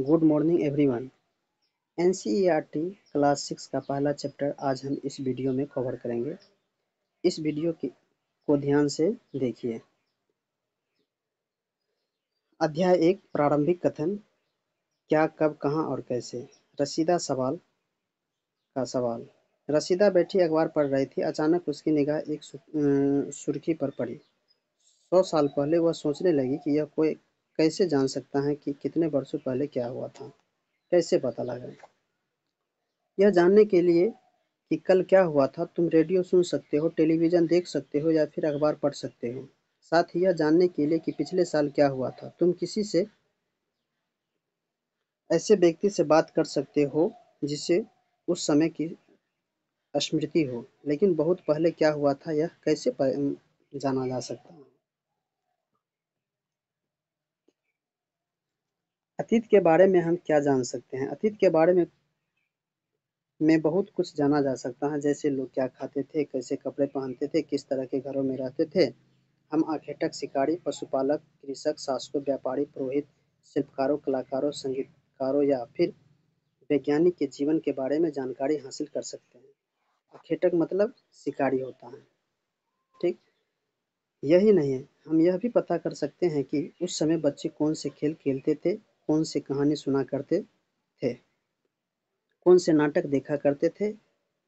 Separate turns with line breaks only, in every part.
Good morning everyone. NCERT class 6 का पहला chapter आज हम इस वीडियो में कवर करेंगे। इस वीडियो को ध्यान से देखिए। अध्याय 1 प्रारंभिक कथन। क्या, कब, कहाँ और कैसे। रसीदा का सवाल। रसीदा बैठी अखबार पढ़ रही थी। अचानक उसकी निगाह एक सुर्खी पर पड़ी। 100 साल पहले वह सोचने लगी कि यह कोई कैसे जान सकता है कि कितने वर्षों पहले क्या हुआ था। कैसे पता लगा। यह जानने के लिए कि कल क्या हुआ था तुम रेडियो सुन सकते हो, टेलीविज़न देख सकते हो या फिर अखबार पढ़ सकते हो। साथ ही यह जानने के लिए कि पिछले साल क्या हुआ था तुम किसी से ऐसे व्यक्ति से बात कर सकते हो जिसे उस समय की स्मृति हो, लेकिन बहुत पहले क्या हुआ था यह कैसे जाना जा सकता है। अतीत के बारे में हम क्या जान सकते हैं। अतीत के बारे में बहुत कुछ जाना जा सकता है, जैसे लोग क्या खाते थे, कैसे कपड़े पहनते थे, किस तरह के घरों में रहते थे। हम आखेटक, शिकारी, पशुपालक, कृषक, शासकों, व्यापारी, पुरोहित, शिल्पकारों, कलाकारों, संगीतकारों या फिर वैज्ञानिक के जीवन के बारे में जानकारी हासिल कर सकते हैं। आखेटक मतलब शिकारी होता है, ठीक। यही नहीं है, हम यह भी पता कर सकते हैं कि उस समय बच्चे कौन से खेल खेलते थे, कौन से कहानी सुना करते थे, कौन से नाटक देखा करते थे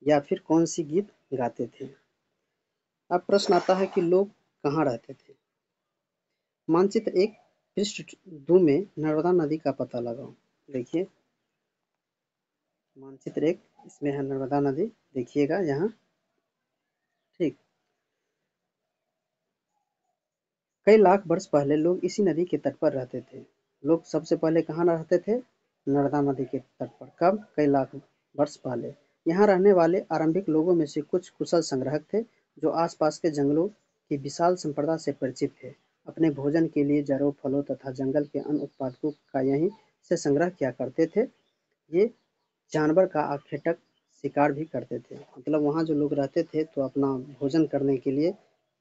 या फिर कौन सी गीत गाते थे। अब प्रश्न आता है कि लोग कहाँ रहते थे। मानचित्र 1 पृष्ठ 2 में नर्मदा नदी का पता लगाओ। देखिए मानचित्र 1 इसमें है नर्मदा नदी, देखिएगा यहाँ, ठीक। कई लाख वर्ष पहले लोग इसी नदी के तट पर रहते थे। लोग सबसे पहले कहाँ रहते थे? नर्मदा नदी के तट पर। कब? कई लाख वर्ष पहले। यहाँ रहने वाले आरंभिक लोगों में से कुछ कुशल संग्राहक थे जो आसपास के जंगलों की विशाल संपदा से परिचित थे। अपने भोजन के लिए जड़ों, फलों तथा जंगल के अन्य उत्पादों का यहीं से संग्रह किया करते थे। ये जानवर का आखेटक शिकार भी करते थे। मतलब वहाँ जो लोग रहते थे तो अपना भोजन करने के लिए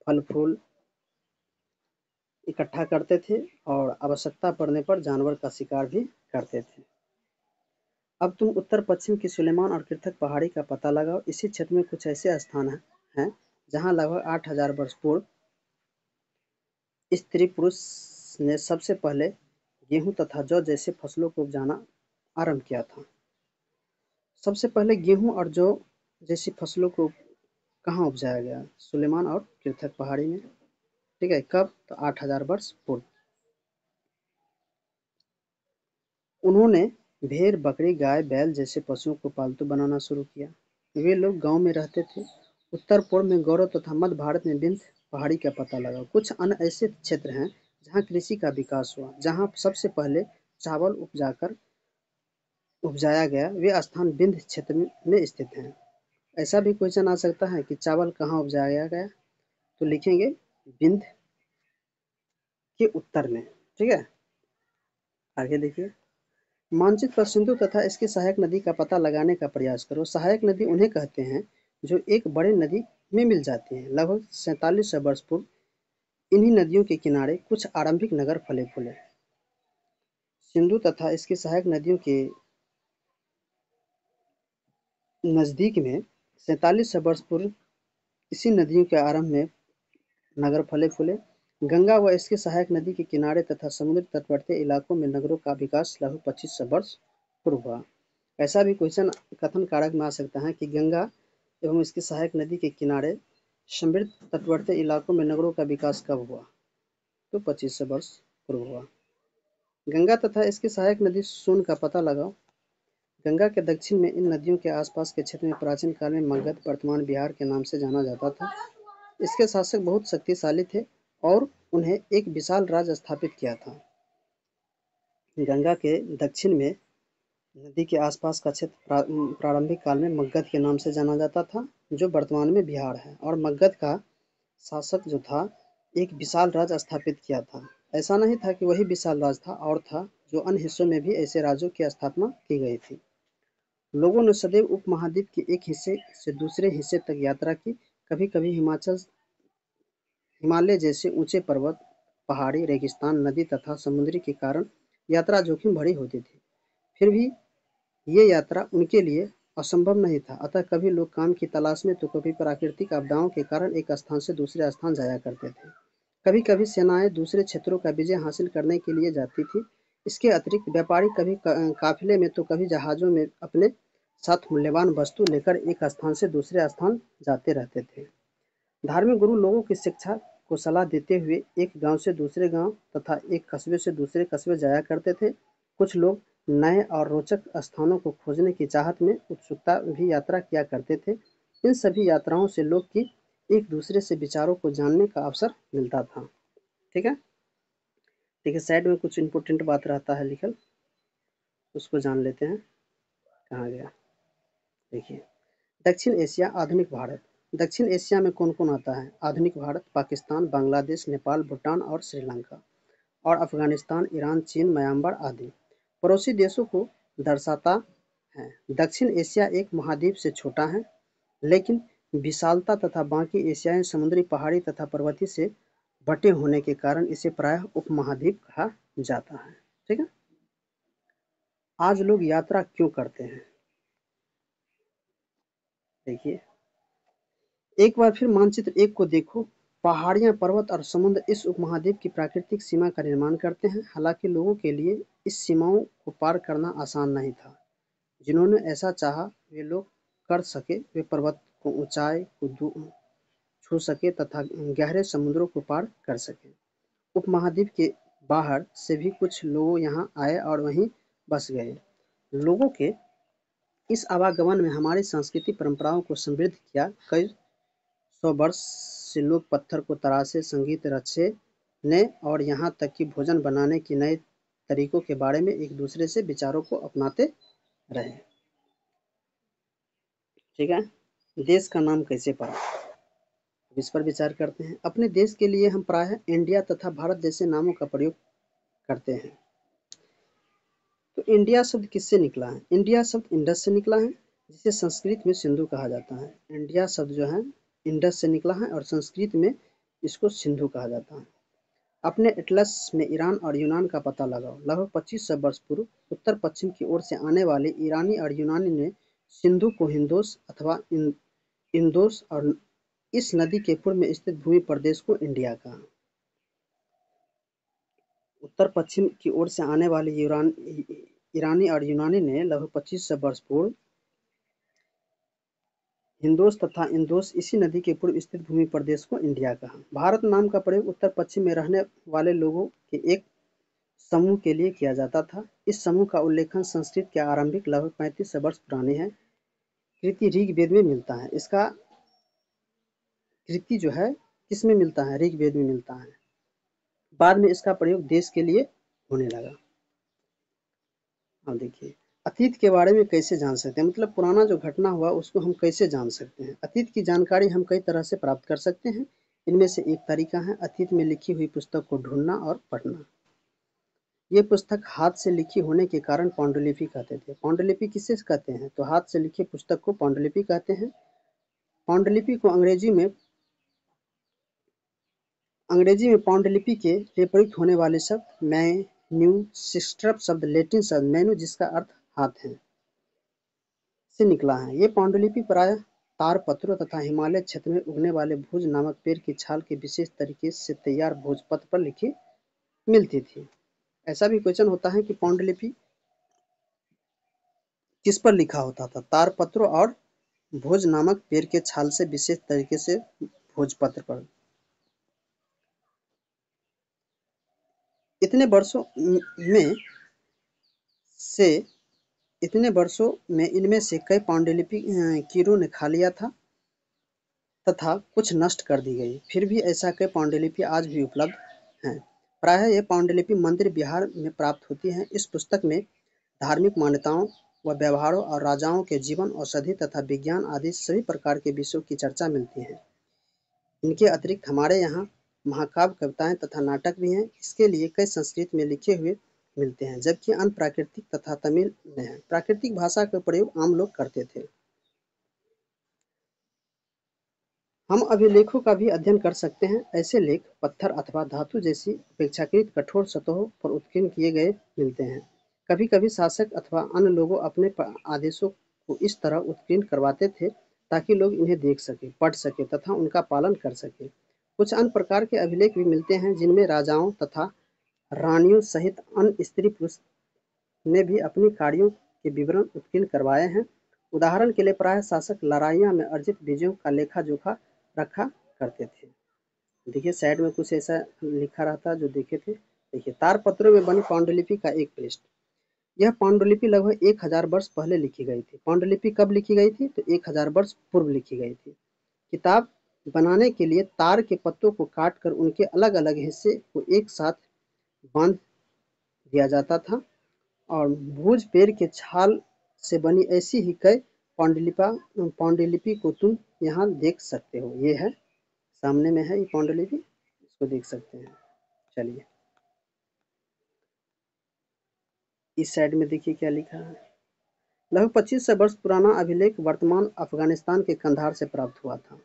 फल फूल इकट्ठा करते थे और आवश्यकता पड़ने पर जानवर का शिकार भी करते थे। अब तुम उत्तर पश्चिम की सुलेमान और कृथक पहाड़ी का पता लगाओ। इसी क्षेत्र में कुछ ऐसे स्थान हैं जहाँ लगभग 8000 वर्ष पूर्व स्त्री पुरुष ने सबसे पहले गेहूं तथा जौ जैसे फसलों को उपजाना आरंभ किया था। सबसे पहले गेहूं और जौ जैसी फसलों को कहाँ उपजाया गया? सुलेमान और कृथक पहाड़ी में, ठीक है। कब? तो 8000 वर्ष पूर्व। उन्होंने भेड़, बकरी, गाय, बैल जैसे पशुओं को पालतू बनाना शुरू किया। वे लोग गांव में रहते थे। उत्तर पूर्व में गौरव तथा मध्य भारत में विंध्य पहाड़ी का पता लगाओ। कुछ अन्य ऐसे क्षेत्र हैं जहां कृषि का विकास हुआ, जहां सबसे पहले चावल उपजाया गया। वे स्थान विंध्य क्षेत्र में स्थित हैं। ऐसा भी क्वेश्चन आ सकता है कि चावल कहाँ उपजाया गया, तो लिखेंगे विंध्य के उत्तर में, ठीक है। आगे देखिए। मानचित्र पर सिंधु तथा इसकी सहायक नदी का पता लगाने का प्रयास करो। सहायक नदी उन्हें कहते हैं जो एक बड़े नदी में मिल जाती हैं। लगभग 4700 वर्ष पूर्व इन्हीं नदियों के किनारे कुछ आरंभिक नगर फले फूले। सिंधु तथा इसकी सहायक नदियों के नजदीक में 4700 वर्ष पूर्व इसी नदियों के आरंभ में नगर फले फूले। गंगा व इसकी सहायक नदी के किनारे तथा समुद्र तटवर्ती इलाकों में नगरों का विकास लगभग 2500 वर्ष पूर्व हुआ। ऐसा भी क्वेश्चन कथन कारक में आ सकता है कि गंगा एवं इसकी सहायक नदी के किनारे समृद्ध तटवर्ती इलाकों में नगरों का विकास कब हुआ? तो 2500 वर्ष पूर्व हुआ। गंगा तथा इसकी सहायक नदी सोन का पता लगाओ। गंगा के दक्षिण में इन नदियों के आसपास के क्षेत्र में प्राचीन काल में मगध, वर्तमान बिहार के नाम से जाना जाता था। इसके शासक बहुत शक्तिशाली थे और उन्हें एक विशाल राज्य स्थापित किया था। गंगा के दक्षिण में नदी के आसपास का क्षेत्र प्रारंभिक काल में मगध के नाम से जाना जाता था, जो वर्तमान में बिहार है। और मगध का शासक जो था एक विशाल राज्य स्थापित किया था। ऐसा नहीं था कि वही विशाल राज्य था, और था जो अन्य हिस्सों में भी ऐसे राज्यों की स्थापना की गई थी। लोगों ने सदैव उपमहाद्वीप के एक हिस्से से दूसरे हिस्से तक यात्रा की। कभी कभी हिमालय जैसे ऊंचे पर्वत, पहाड़ी, रेगिस्तान, नदी तथा समुद्री के कारण यात्रा जोखिम भरी होती थी। फिर भी ये यात्रा उनके लिए असंभव नहीं था। अतः कभी लोग काम की तलाश में तो कभी प्राकृतिक आपदाओं के कारण एक स्थान से दूसरे स्थान जाया करते थे। कभी कभी सेनाएं दूसरे क्षेत्रों का विजय हासिल करने के लिए जाती थी। इसके अतिरिक्त व्यापारी कभी काफिले में तो कभी जहाजों में अपने साथ मूल्यवान वस्तु लेकर एक स्थान से दूसरे स्थान जाते रहते थे। धार्मिक गुरु लोगों की शिक्षा को सलाह देते हुए एक गांव से दूसरे गांव तथा एक कस्बे से दूसरे कस्बे जाया करते थे। कुछ लोग नए और रोचक स्थानों को खोजने की चाहत में उत्सुकता भी यात्रा किया करते थे। इन सभी यात्राओं से लोग की एक दूसरे से विचारों को जानने का अवसर मिलता था। ठीक है, देखिए साइड में कुछ इम्पोर्टेंट बात रहता है लिखल, उसको जान लेते हैं। कहाँ गया, देखिए दक्षिण एशिया, आधुनिक भारत। दक्षिण एशिया में कौन कौन आता है? आधुनिक भारत, पाकिस्तान, बांग्लादेश, नेपाल, भूटान और श्रीलंका, और अफगानिस्तान, ईरान, चीन, म्यांमार आदि पड़ोसी देशों को दर्शाता है। दक्षिण एशिया एक महाद्वीप से छोटा है, लेकिन विशालता तथा बाकी एशियाई समुद्री, पहाड़ी तथा पर्वतीय से बटे होने के कारण इसे प्रायः उपमहाद्वीप कहा जाता है। ठीक है, आज लोग यात्रा क्यों करते हैं? देखिए एक बार फिर मानचित्र 1 को देखो। पहाड़ियां, पर्वत और समुद्र इस उपमहाद्वीप की प्राकृतिक सीमा का निर्माण करते हैं। हालांकि लोगों के लिए इस सीमाओं को पार करना आसान नहीं था। जिन्होंने ऐसा चाहा वे लोग कर सके। वे पर्वत को ऊंचाई को छू सके तथा गहरे समुद्रों को पार कर सके। उपमहाद्वीप के बाहर से भी कुछ लोग यहाँ आए और वहीं बस गए। लोगों के इस आवागमन में हमारी सांस्कृतिक परंपराओं को समृद्ध किया। कई 100 वर्ष से लोग पत्थर को तराशे, संगीत रचने और यहाँ तक कि भोजन बनाने के नए तरीकों के बारे में एक दूसरे से विचारों को अपनाते रहे। ठीक है, देश का नाम कैसे पड़ा, इस पर विचार करते हैं। अपने देश के लिए हम प्रायः इंडिया तथा भारत जैसे नामों का प्रयोग करते हैं। तो इंडिया शब्द किससे निकला है? इंडिया शब्द इंडस से निकला है, जिसे संस्कृत में सिंधु कहा जाता है। इंडिया शब्द जो है इंडस से निकला है और संस्कृत में इसको सिंधु कहा जाता है। अपने एटलस में ईरान और यूनान का पता लगाओ। लगभग 2500 वर्ष पूर्व उत्तर पश्चिम की ओर से आने वाले ईरानी और यूनानी ने सिंधु को हिंदोस अथवा इंदोस और इस नदी के पूर्व में स्थित भूमि प्रदेश को इंडिया कहा। उत्तर पश्चिम की ओर से आने वाले ईरानी और यूनानी ने लगभग 2500 वर्ष पूर्व हिंदोस तथा इंदोस इसी नदी के पूर्व स्थित भूमि प्रदेश को इंडिया कहा। भारत नाम का प्रयोग उत्तर पश्चिम में रहने वाले लोगों के एक समूह के लिए किया जाता था। इस समूह का उल्लेखन संस्कृत के आरंभिक लगभग 3500 वर्ष पुरानी है कृति ऋग्वेद में मिलता है। इसका कृति जो है किसमें मिलता है? ऋग्वेद में मिलता है। बाद में इसका प्रयोग देश के लिए होने लगा। अब देखिए अतीत के बारे में कैसे जान सकते हैं, मतलब पुराना जो घटना हुआ उसको हम कैसे जान सकते हैं। अतीत की जानकारी हम कई तरह से प्राप्त कर सकते हैं। इनमें से एक तरीका है अतीत में लिखी हुई पुस्तक को ढूंढना और पढ़ना। ये पुस्तक हाथ से लिखी होने के कारण पांडुलिपि कहते थे। पांडुलिपि किसे कहते हैं? तो हाथ से लिखी पुस्तक को पांडुलिपि कहते हैं। पांडुलिपि को अंग्रेजी में पांडुलिपि के लिए प्रयुक्त होने वाले शब्द मैन्यूस्क्रिप्ट शब्द लैटिन शब्द मैन्यू जिसका अर्थ हाथ है से निकला है। ये पांडुलिपि प्रायः तारपत्रों तथा हिमालय क्षेत्र में उगने वाले भोज नामक पेड़ की छाल के विशेष तरीके से तैयार भोजपत्र पर लिखी मिलती थी। ऐसा भी क्वेश्चन होता है कि पांडुलिपि किस पर लिखा होता था? तारपत्रों और भोज नामक पेड़ के छाल से विशेष तरीके से भोजपत्र पर। इतने वर्षों में से इनमें से कई पांडुलिपि कीरों ने खा लिया था तथा कुछ नष्ट कर दी गई। फिर भी ऐसा कई पांडुलिपि आज भी उपलब्ध हैं। प्रायः ये पांडुलिपि मंदिर विहार में प्राप्त होती हैं। इस पुस्तक में धार्मिक मान्यताओं व व्यवहारों और राजाओं के जीवन, औषधि तथा विज्ञान आदि सभी प्रकार के विषयों की चर्चा मिलती है। इनके अतिरिक्त हमारे यहाँ महाकाव्य, कविताएं तथा नाटक भी हैं। इसके लिए कई संस्कृत में लिखे हुए मिलते हैं, जबकि अन्य प्राकृतिक तथा तमिल में है। प्राकृतिक भाषा का प्रयोग आम लोग करते थे। हम अभिलेखों का भी अध्ययन कर सकते हैं। ऐसे लेख पत्थर अथवा धातु जैसी अपेक्षाकृत कठोर सतहों पर उत्कीर्ण किए गए मिलते हैं। कभी कभी शासक अथवा अन्य लोगों अपने आदेशों को इस तरह उत्कीर्ण करवाते थे ताकि लोग इन्हें देख सके, पढ़ सके तथा उनका पालन कर सके। कुछ अन्य प्रकार के अभिलेख भी मिलते हैं जिनमें राजाओं तथा रानियों सहित अन्य स्त्री पुरुष ने भी अपनी कार्यों के विवरण उत्कीर्ण करवाए हैं। उदाहरण के लिए प्राय शासक लड़ाइयाँ में अर्जित विजयों का लेखा जोखा रखा करते थे। देखिए साइड में कुछ ऐसा लिखा रहता जो देखे थे। देखिए तारपत्रों में बनी पांडुलिपि का एक पृष्ठ। यह पांडुलिपि लगभग 1000 वर्ष पहले लिखी गई थी। पांडुलिपि कब लिखी गई थी? तो 1000 वर्ष पूर्व लिखी गई थी। किताब बनाने के लिए तार के पत्तों को काटकर उनके अलग अलग हिस्से को एक साथ बांध दिया जाता था और भूज पेड़ के छाल से बनी ऐसी ही कई पांडुलिपि को तुम यहाँ देख सकते हो। ये है, सामने में है ये पांडुलिपि, इसको देख सकते हैं। चलिए इस साइड में देखिए क्या लिखा है। लगभग 2500 वर्ष पुराना अभिलेख वर्तमान अफगानिस्तान के कंधार से प्राप्त हुआ था।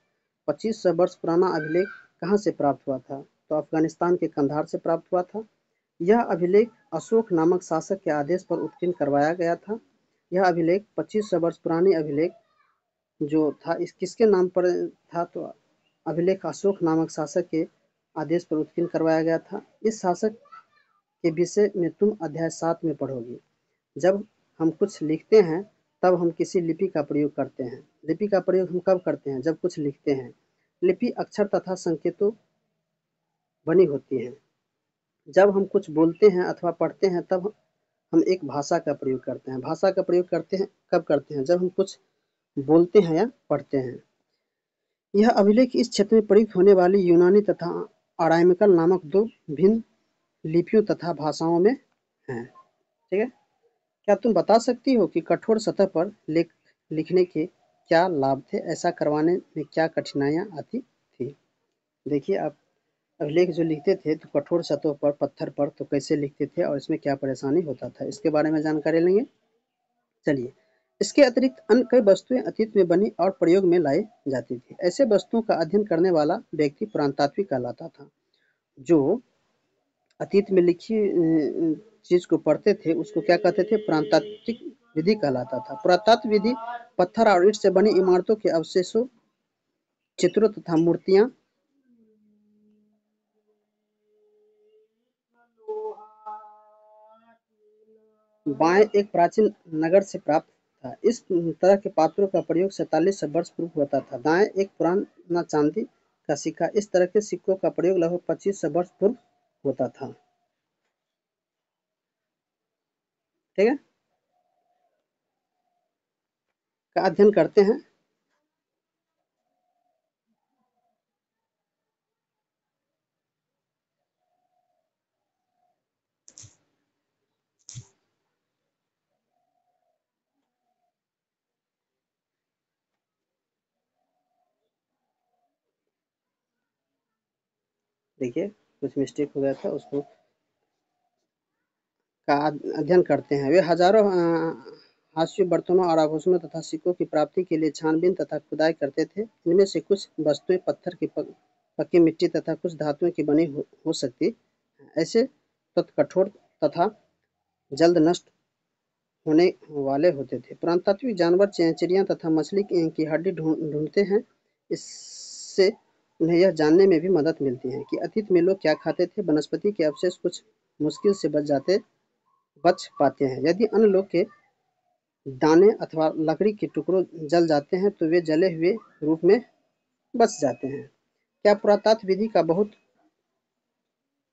2500 वर्ष पुराना अभिलेख कहाँ से प्राप्त हुआ था? तो अफगानिस्तान के कंधार से प्राप्त हुआ था। यह अभिलेख अशोक नामक शासक के आदेश पर उत्कीर्ण करवाया गया था। यह अभिलेख 2500 वर्ष पुरानी अभिलेख जो था इस किसके नाम पर था? तो अभिलेख अशोक नामक शासक के आदेश पर उत्कीर्ण करवाया गया था। इस शासक के विषय में तुम अध्याय 7 में पढ़ोगे। जब हम कुछ लिखते हैं तब हम किसी लिपि का प्रयोग करते हैं। लिपि का प्रयोग हम कब करते हैं? जब कुछ लिखते हैं। लिपि अक्षर तथा संकेतों बनी होती है। जब हम कुछ बोलते हैं अथवा पढ़ते हैं तब हम एक भाषा का प्रयोग करते हैं। भाषा का प्रयोग करते हैं कब करते हैं? जब हम कुछ बोलते हैं या पढ़ते हैं। यह अभिलेख इस क्षेत्र में प्रयुक्त होने वाली यूनानी तथा अरामिकल नामक दो भिन्न लिपियों तथा भाषाओं में है। ठीक है। क्या तुम बता सकती हो कि कठोर सतह पर लिखने के क्या लाभ थे? ऐसा करवाने में क्या कठिनाइयाँ आती थी? देखिए आप अभिलेख जो लिखते थे तो कठोर सतहों पर, पत्थर पर तो कैसे लिखते थे और इसमें क्या परेशानी होता था, इसके बारे में जानकारी लेंगे। चलिए, इसके अतिरिक्त अन्य कई वस्तुएं अतीत में बनी और प्रयोग में लाई जाती थी। ऐसे वस्तुओं का अध्ययन करने वाला व्यक्ति पुरातात्विक कहलाता था। जो अतीत में लिखी चीज को पढ़ते थे उसको क्या कहते थे? पुरातात्विक विधि कहलाता था। पुरातत्व विधि पत्थर और ईंट से बनी इमारतों के अवशेषों, चित्रों तथा मूर्तियां बाएं एक प्राचीन नगर से प्राप्त था। इस तरह के पात्रों का प्रयोग 4700 वर्ष पूर्व होता था। दाएं एक पुराना चांदी का सिक्का। इस तरह के सिक्कों का प्रयोग लगभग 2500 वर्ष पूर्व होता था। ठीक है, का अध्ययन करते हैं। देखिए कुछ मिस्टेक हो गया था, उसको का अध्ययन करते हैं। वे हजारों हास्य बर्तनों और आभूषणों तथा सिक्कों की प्राप्ति के लिए छानबीन तथा खुदाई करते थे। इनमें से कुछ वस्तुएं पत्थर की, पक्की मिट्टी तथा कुछ धातुओं की बनी हो सकती। ऐसे तत्व कठोर तथा जल्द नष्ट होने वाले होते थे। पुरातात्विक जानवर, चिड़िया तथा मछली की हड्डी ढूंढते हैं। इससे उन्हें यह जानने में भी मदद मिलती है कि अतीत में लोग क्या खाते थे। वनस्पति के अवशेष कुछ मुश्किल से बच पाते हैं। यदि अन्य लोग के दाने अथवा लकड़ी के टुकड़ों जल जाते हैं तो वे जले हुए रूप में बच जाते हैं। क्या पुरातत्व विधि का बहुत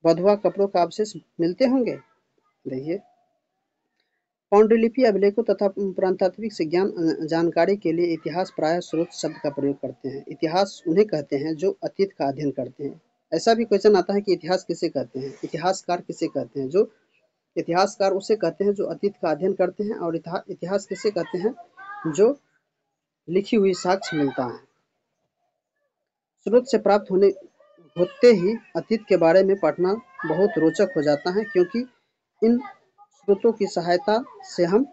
बधुआ कपड़ों का अवशेष मिलते होंगे? देखिए पांडुलिपि अभिलेखों तथा पुरातात्विक से जानकारी के लिए इतिहास प्रायः स्रोत शब्द का प्रयोग करते हैं। इतिहास उन्हें कहते हैं जो अतीत का अध्ययन करते हैं। ऐसा भी क्वेश्चन आता है कि इतिहास किसे कहते हैं? इतिहासकार किसे कहते हैं? जो इतिहासकार उसे कहते हैं जो अतीत का अध्ययन करते हैं। और इतिहास किसे कहते हैं? जो लिखी हुई साक्ष्य मिलता है। स्रोत से प्राप्त होते ही अतीत के बारे में पढ़ना बहुत रोचक हो जाता है, क्योंकि इन स्रोतों की सहायता से हम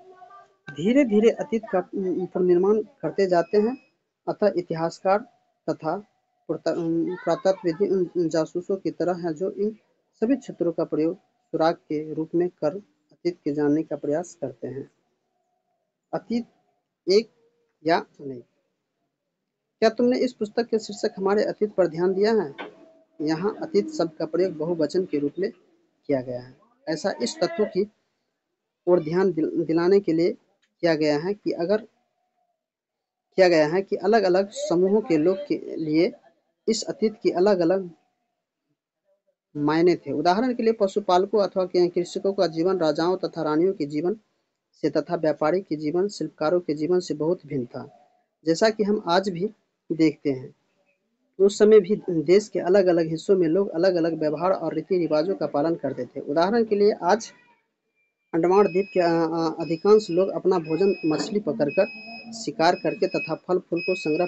धीरे धीरे अतीत का पुनर्निर्माण करते जाते हैं। अतः इतिहासकार तथा पुरातत्वविद उन जासूसों की तरह हैं जो इन सभी क्षेत्रों का प्रयोग सुराग के रूप में कर अतीत के जानने का प्रयास करते हैं। अतीत एक या नहीं। क्या तुमने इस पुस्तक के शीर्षक हमारे अतीत पर ध्यान दिया है? यहाँ अतीत शब्द का प्रयोग बहुवचन के रूप में किया गया है। ऐसा इस तथ्य की ओर ध्यान दिलाने के लिए किया गया है कि अलग-अलग समूहों के लोग के लिए इस अतीत की अलग-अलग मायने थे। उदाहरण के लिए पशुपालकों अथवा कृषकों का जीवन राजाओं तथा रानियों के जीवन से तथा व्यापारी के जीवन शिल्पकारों के जीवन से बहुत भिन्न था। जैसा कि हम आज भी देखते हैं, उस समय भी देश के अलग-अलग हिस्सों में लोग अलग-अलग व्यवहार और रीति-रिवाजों का पालन करते थे। उदाहरण के लिए आज अंडमान द्वीप के अधिकांश लोग अपना भोजन मछली पकड़कर, शिकार करके तथा फल-फूल को संग्रह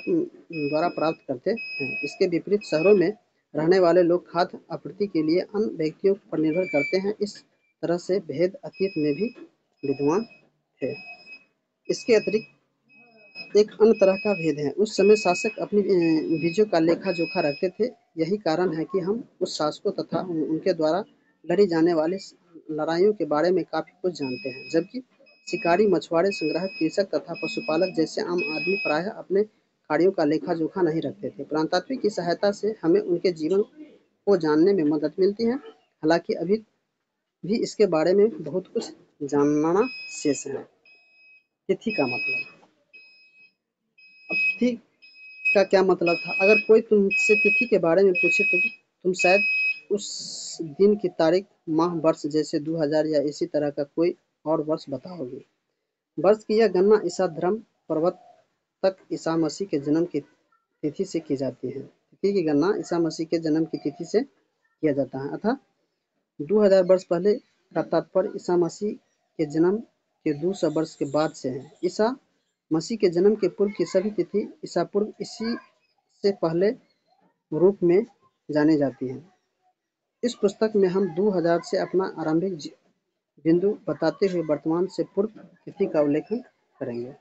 द्वारा प्राप्त करते हैं। इसके विपरीत शहरों में रहने वाले लोग खाद्य आपूर्ति के लिए अन्य व्यक्तियों पर निर्भर करते हैं। इस तरह से भेद अतीत में भी विद्यमान थे। इसके अतिरिक्त एक अन्य तरह का भेद है। उस समय शासक अपनी बीजों का लेखा-जोखा रखते थे। यही कारण है कि हम उस शासकों तथा उनके द्वारा लड़ी जाने वाली लड़ाइयों के बारे में काफ़ी कुछ जानते हैं, जबकि शिकारी, मछुआरे, संग्राहक, कृषक तथा पशुपालक जैसे आम आदमी प्रायः अपने कार्यों का लेखा-जोखा नहीं रखते थे। पुरातात्विक की सहायता से हमें उनके जीवन को जानने में मदद मिलती है, हालांकि अभी भी इसके बारे में बहुत कुछ जानना शेष है। तिथि का मतलब। अब तिथि का क्या मतलब था? अगर कोई तुमसे तिथि के बारे में पूछे तो तुम शायद उस दिन की तारीख, माह, वर्ष जैसे 2000 या इसी तरह का कोई और वर्ष बताओगे। वर्ष की यह गणना ईसा धर्म प्रवर्तक ईसा मसीह के जन्म की तिथि से की जाती है। तिथि की गणना ईसा मसीह के जन्म की तिथि से किया जाता है, अतः 2000 वर्ष पहले का तात्पर्य ईसा मसीह के जन्म के 200 वर्ष के बाद से है। ईसा मसीह के जन्म के पूर्व की सभी तिथि ईसा पूर्व इसी से पहले रूप में जानी जाती हैं। इस पुस्तक में हम 2000 से अपना आरंभिक बिंदु बताते हुए वर्तमान से पूर्व तिथि का उल्लेखन करेंगे।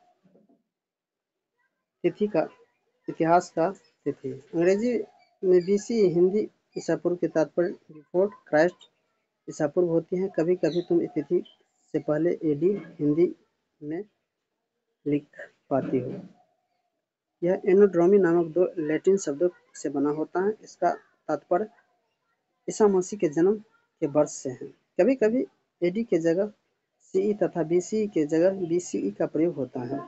तिथि का इतिहास का तिथि अंग्रेजी में बीसी, हिंदी ईसा पूर्व के तात्पर्य बिफोर क्राइस्ट ईसा पूर्व होती है। कभी कभी तुम तिथि से पहले एडी हिंदी में लिख पाती हो। यह एनोड्रोमी नामक दो लैटिन शब्दों से बना होता है। इसका तात्पर्य ईसा मसीह के जन्म के वर्ष से है। कभी कभी एडी के जगह सीई तथा बीसीई के जगह बीसीई का प्रयोग होता है।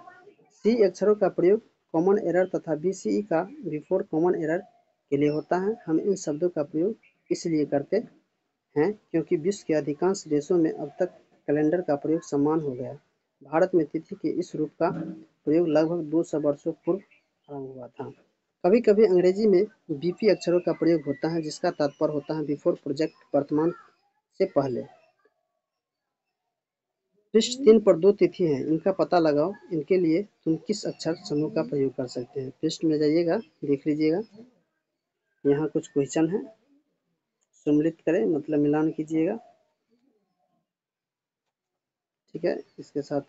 सी अक्षरों का प्रयोग कॉमन एरर तथा बीसीई का बिफोर कॉमन एरर के लिए होता है। हम इन शब्दों का प्रयोग इसलिए करते हैं क्योंकि विश्व के अधिकांश देशों में अब तक कैलेंडर का प्रयोग समान हो गया। भारत में तिथि के इस रूप का प्रयोग लगभग 200 वर्षों पूर्व आरंभ हुआ था। कभी कभी अंग्रेजी में बीपी अक्षरों का प्रयोग होता है, जिसका तात्पर्य होता है बिफोर प्रोजेक्ट, वर्तमान से पहले। पृष्ठ 3 पर दो तिथि हैं, इनका पता लगाओ। इनके लिए तुम किस अक्षर समूह का प्रयोग कर सकते हैं? पृष्ठ में जाइएगा, देख लीजिएगा, यहाँ कुछ क्वेश्चन है, सम्मिलित करें मतलब मिलान कीजिएगा। ठीक है, इसके साथ